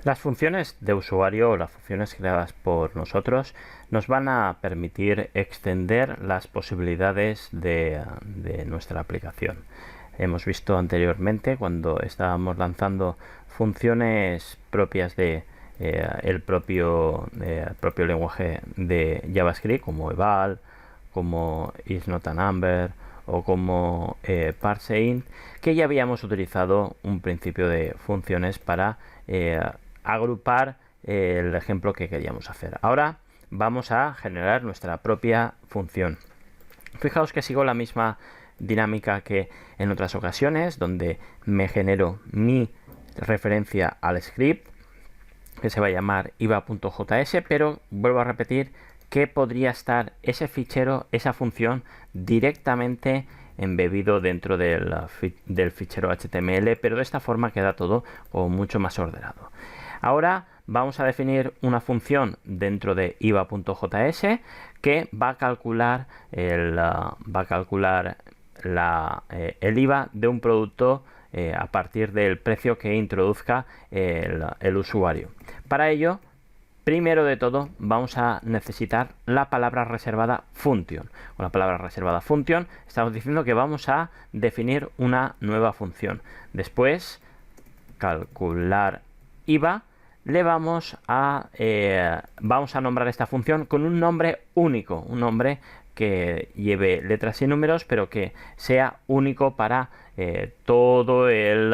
Las funciones de usuario o las funciones creadas por nosotros nos van a permitir extender las posibilidades de nuestra aplicación. Hemos visto anteriormente cuando estábamos lanzando funciones propias de propio lenguaje de JavaScript como eval, como isNotAnumber o como parseInt, que ya habíamos utilizado un principio de funciones para agrupar el ejemplo que queríamos hacer. Ahora vamos a generar nuestra propia función. Fijaos que sigo la misma dinámica que en otras ocasiones, donde me genero mi referencia al script, que se va a llamar iva.js, pero vuelvo a repetir que podría estar ese fichero, esa función, directamente embebido dentro del fichero HTML, pero de esta forma queda todo mucho más ordenado. Ahora vamos a definir una función dentro de iva.js que va a calcular el IVA de un producto a partir del precio que introduzca el usuario. Para ello, primero de todo, vamos a necesitar la palabra reservada function. Con la palabra reservada function estamos diciendo que vamos a definir una nueva función. Después, calcular IVA, le vamos a nombrar esta función con un nombre único, un nombre que lleve letras y números, pero que sea único para todo el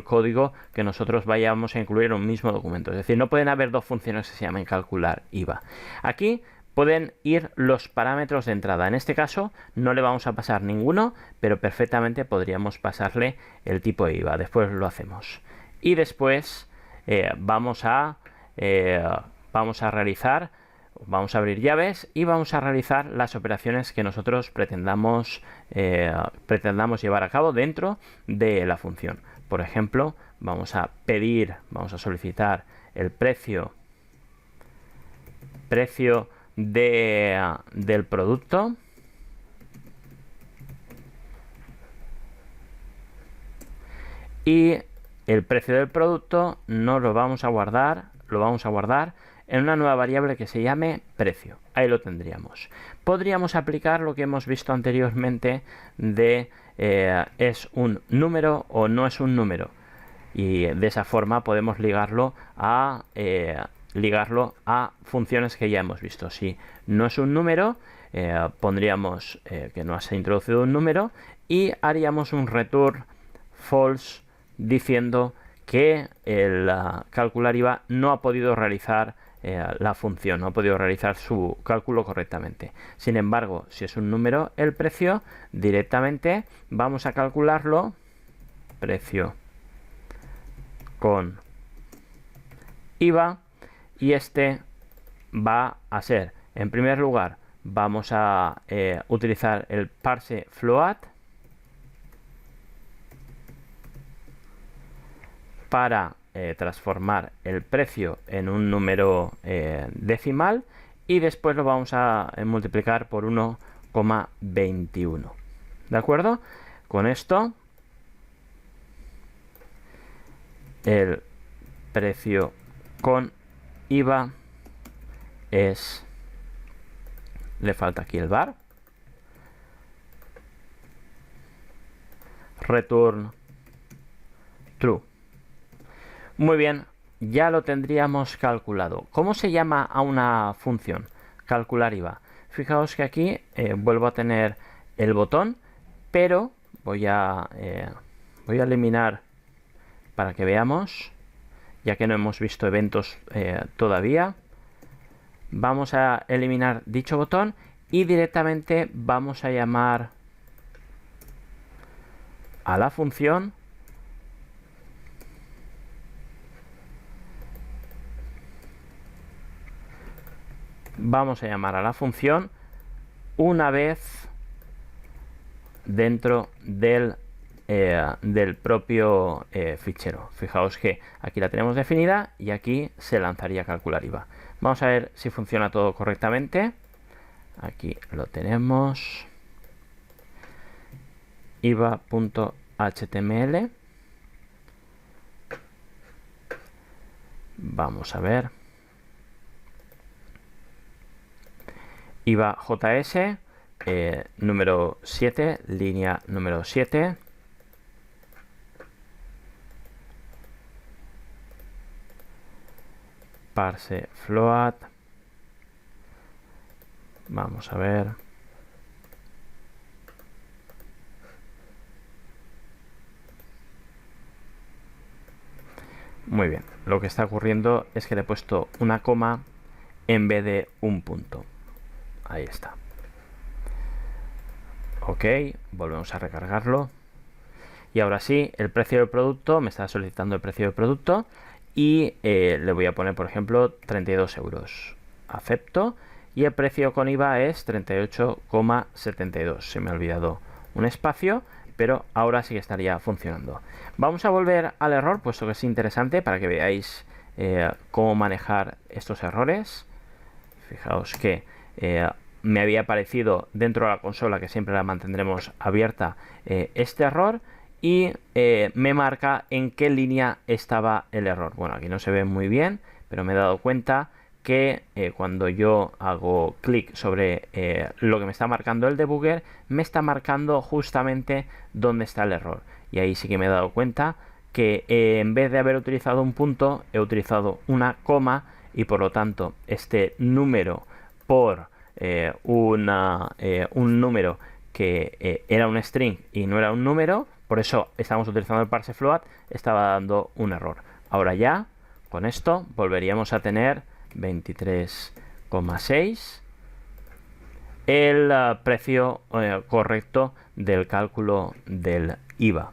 código que nosotros vayamos a incluir en un mismo documento. Es decir, no pueden haber dos funciones que se llamen calcular IVA. Aquí pueden ir los parámetros de entrada. En este caso no le vamos a pasar ninguno, pero perfectamente podríamos pasarle el tipo de IVA. Después lo hacemos. Y después vamos a abrir llaves y vamos a realizar las operaciones que nosotros pretendamos llevar a cabo dentro de la función. Por ejemplo, vamos a solicitar el precio del producto. Y el precio del producto no lo vamos a guardar, en una nueva variable que se llame precio. Ahí lo tendríamos. Podríamos aplicar lo que hemos visto anteriormente de es un número o no es un número. Y de esa forma podemos ligarlo a funciones que ya hemos visto. Si no es un número, pondríamos que no se ha introducido un número y haríamos un return false diciendo que el calcular IVA no ha podido realizar la función, no ha podido realizar su cálculo correctamente. Sin embargo, si es un número, el precio, directamente vamos a calcularlo, precio con IVA, y este va a ser, en primer lugar, vamos a utilizar el parse float para transformar el precio en un número decimal, y después lo vamos a multiplicar por 1,21. ¿De acuerdo? Con esto, el precio con IVA es, le falta aquí el var, return true. Muy bien, ya lo tendríamos calculado. ¿Cómo se llama a una función? Calcular IVA. Fijaos que aquí vuelvo a tener el botón, pero voy a eliminar para que veamos, ya que no hemos visto eventos todavía. Vamos a eliminar dicho botón y directamente vamos a llamar a la función una vez dentro del propio fichero. Fijaos que aquí la tenemos definida y aquí se lanzaría calcular IVA. Vamos a ver si funciona todo correctamente. Aquí lo tenemos, iva.html. Vamos a ver. IVA JS, número 7, línea número 7. Parse float. Vamos a ver. Muy bien, lo que está ocurriendo es que le he puesto una coma en vez de un punto. Ahí está. Ok, volvemos a recargarlo. Y ahora sí, el precio del producto, me está solicitando el precio del producto y le voy a poner, por ejemplo, 32 euros. Acepto y el precio con IVA es 38,72. Se me ha olvidado un espacio, pero ahora sí que estaría funcionando. Vamos a volver al error, puesto que es interesante para que veáis cómo manejar estos errores. Fijaos que me había aparecido dentro de la consola, que siempre la mantendremos abierta, este error, y me marca en qué línea estaba el error. Bueno, aquí no se ve muy bien, pero me he dado cuenta que cuando yo hago clic sobre lo que me está marcando el debugger, me está marcando justamente dónde está el error. Y ahí sí que me he dado cuenta que en vez de haber utilizado un punto, he utilizado una coma, y por lo tanto este número por un número que era un string y no era un número, por eso estamos utilizando el parse float, estaba dando un error. Ahora ya, con esto, volveríamos a tener 23,6, el precio correcto del cálculo del IVA.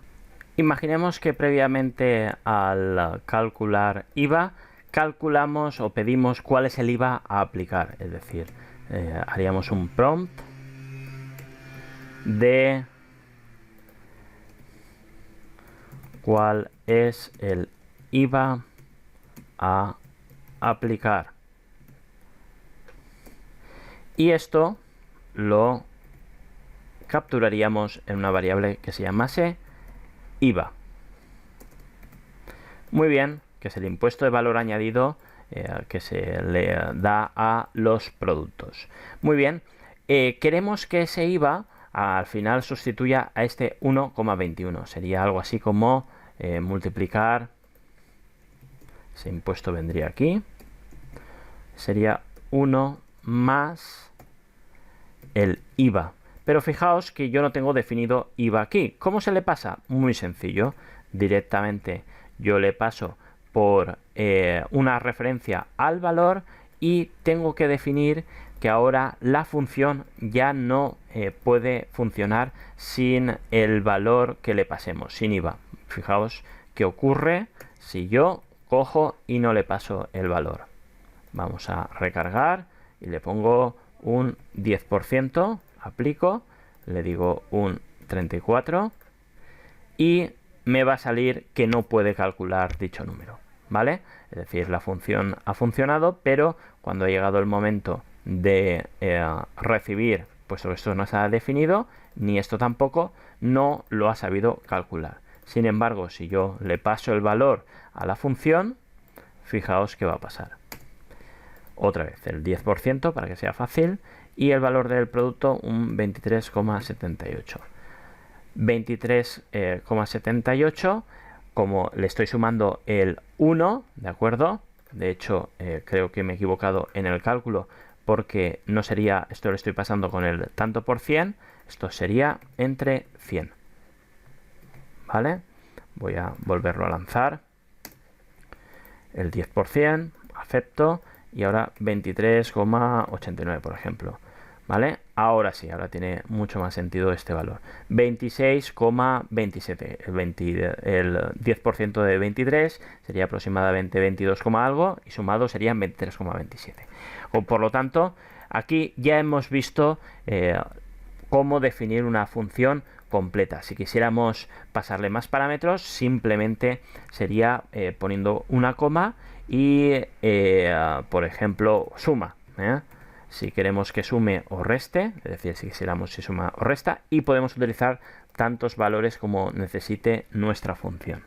Imaginemos que previamente al calcular IVA, calculamos o pedimos cuál es el IVA a aplicar, es decir, haríamos un prompt de cuál es el IVA a aplicar, y esto lo capturaríamos en una variable que se llamase IVA. Muy bien, que es el impuesto de valor añadido que se le da a los productos. Muy bien, queremos que ese IVA al final sustituya a este 1,21. Sería algo así como multiplicar, ese impuesto vendría aquí, sería 1 más el IVA. Pero fijaos que yo no tengo definido IVA aquí. ¿Cómo se le pasa? Muy sencillo. Directamente yo le paso por una referencia al valor y tengo que definir que ahora la función ya no puede funcionar sin el valor que le pasemos, sin IVA. Fijaos qué ocurre si yo cojo y no le paso el valor. Vamos a recargar y le pongo un 10%, aplico, le digo un 34 y me va a salir que no puede calcular dicho número, ¿vale? Es decir, la función ha funcionado, pero cuando ha llegado el momento de recibir, puesto que esto no se ha definido, ni esto tampoco, no lo ha sabido calcular. Sin embargo, si yo le paso el valor a la función, fijaos qué va a pasar. Otra vez el 10% para que sea fácil y el valor del producto un 23,78. 23,78, como le estoy sumando el 1, ¿de acuerdo? De hecho, creo que me he equivocado en el cálculo porque no sería, esto lo estoy pasando con el tanto por 100, esto sería entre 100. ¿Vale? Voy a volverlo a lanzar. El 10%, acepto, y ahora 23,89, por ejemplo. ¿Vale? Ahora sí, ahora tiene mucho más sentido este valor. 26,27. El 10% de 23 sería aproximadamente 22, algo, y sumado serían 23,27. Por lo tanto, aquí ya hemos visto cómo definir una función completa. Si quisiéramos pasarle más parámetros, simplemente sería poniendo una coma y, por ejemplo, suma. Si queremos que sume o reste, es decir, si quisiéramos si suma o resta, y podemos utilizar tantos valores como necesite nuestra función.